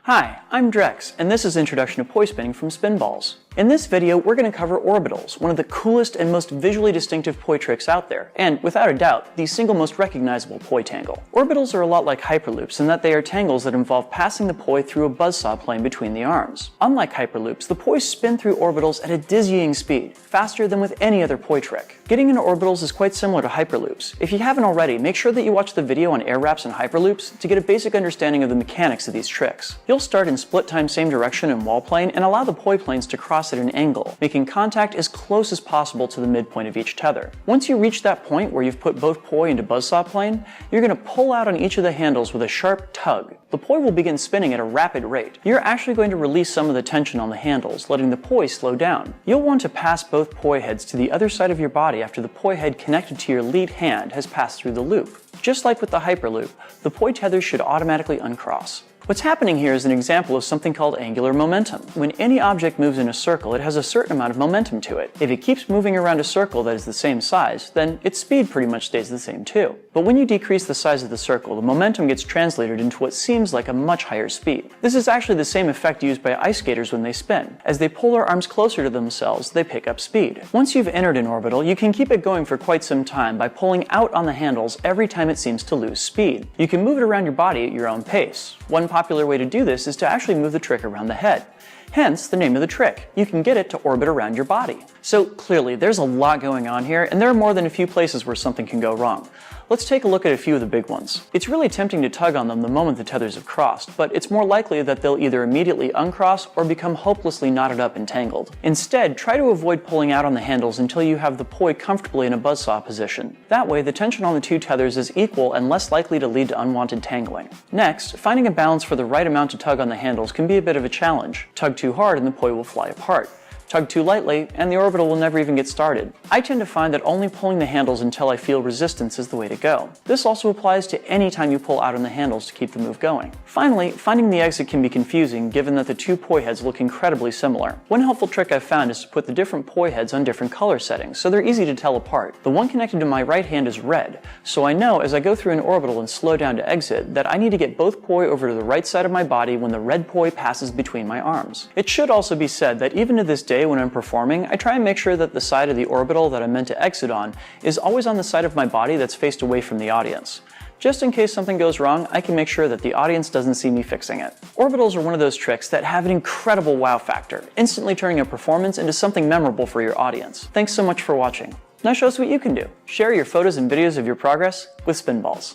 Hi, I'm Drex, and this is Introduction to Poi Spinning from Spinballs. In this video, we're going to cover Orbitals, one of the coolest and most visually distinctive poi tricks out there, and without a doubt, the single most recognizable poi tangle. Orbitals are a lot like hyperloops in that they are tangles that involve passing the poi through a buzzsaw plane between the arms. Unlike hyperloops, the poi spin through orbitals at a dizzying speed, faster than with any other poi trick. Getting into orbitals is quite similar to hyperloops. If you haven't already, make sure that you watch the video on air wraps and hyperloops to get a basic understanding of the mechanics of these tricks. You'll start in split time same direction and wall plane and allow the poi planes to cross at an angle, making contact as close as possible to the midpoint of each tether. Once you reach that point where you've put both poi into buzzsaw plane, you're going to pull out on each of the handles with a sharp tug. The poi will begin spinning at a rapid rate. You're actually going to release some of the tension on the handles, letting the poi slow down. You'll want to pass both poi heads to the other side of your body after the poi head connected to your lead hand has passed through the loop. Just like with the hyperloop, the poi tethers should automatically uncross. What's happening here is an example of something called angular momentum. When any object moves in a circle, it has a certain amount of momentum to it. If it keeps moving around a circle that is the same size, then its speed pretty much stays the same too. But when you decrease the size of the circle, the momentum gets translated into what seems like a much higher speed. This is actually the same effect used by ice skaters when they spin. As they pull their arms closer to themselves, they pick up speed. Once you've entered an orbital, you can keep it going for quite some time by pulling out on the handles every time it seems to lose speed. You can move it around your body at your own pace. One popular way to do this is to actually move the trick around the head. Hence the name of the trick. You can get it to orbit around your body. So clearly, there's a lot going on here, and there are more than a few places where something can go wrong. Let's take a look at a few of the big ones. It's really tempting to tug on them the moment the tethers have crossed, but it's more likely that they'll either immediately uncross or become hopelessly knotted up and tangled. Instead, try to avoid pulling out on the handles until you have the poi comfortably in a buzzsaw position. That way, the tension on the two tethers is equal and less likely to lead to unwanted tangling. Next, finding a balance for the right amount to tug on the handles can be a bit of a challenge. Tug too hard and the poi will fly apart. Tug too lightly, and the orbital will never even get started. I tend to find that only pulling the handles until I feel resistance is the way to go. This also applies to any time you pull out on the handles to keep the move going. Finally, finding the exit can be confusing given that the two poi heads look incredibly similar. One helpful trick I've found is to put the different poi heads on different color settings, so they're easy to tell apart. The one connected to my right hand is red, so I know as I go through an orbital and slow down to exit that I need to get both poi over to the right side of my body when the red poi passes between my arms. It should also be said that even to this day when I'm performing, I try and make sure that the side of the orbital that I'm meant to exit on is always on the side of my body that's faced away from the audience. Just in case something goes wrong, I can make sure that the audience doesn't see me fixing it. Orbitals are one of those tricks that have an incredible wow factor, instantly turning a performance into something memorable for your audience. Thanks so much for watching. Now show us what you can do. Share your photos and videos of your progress with Spinballs.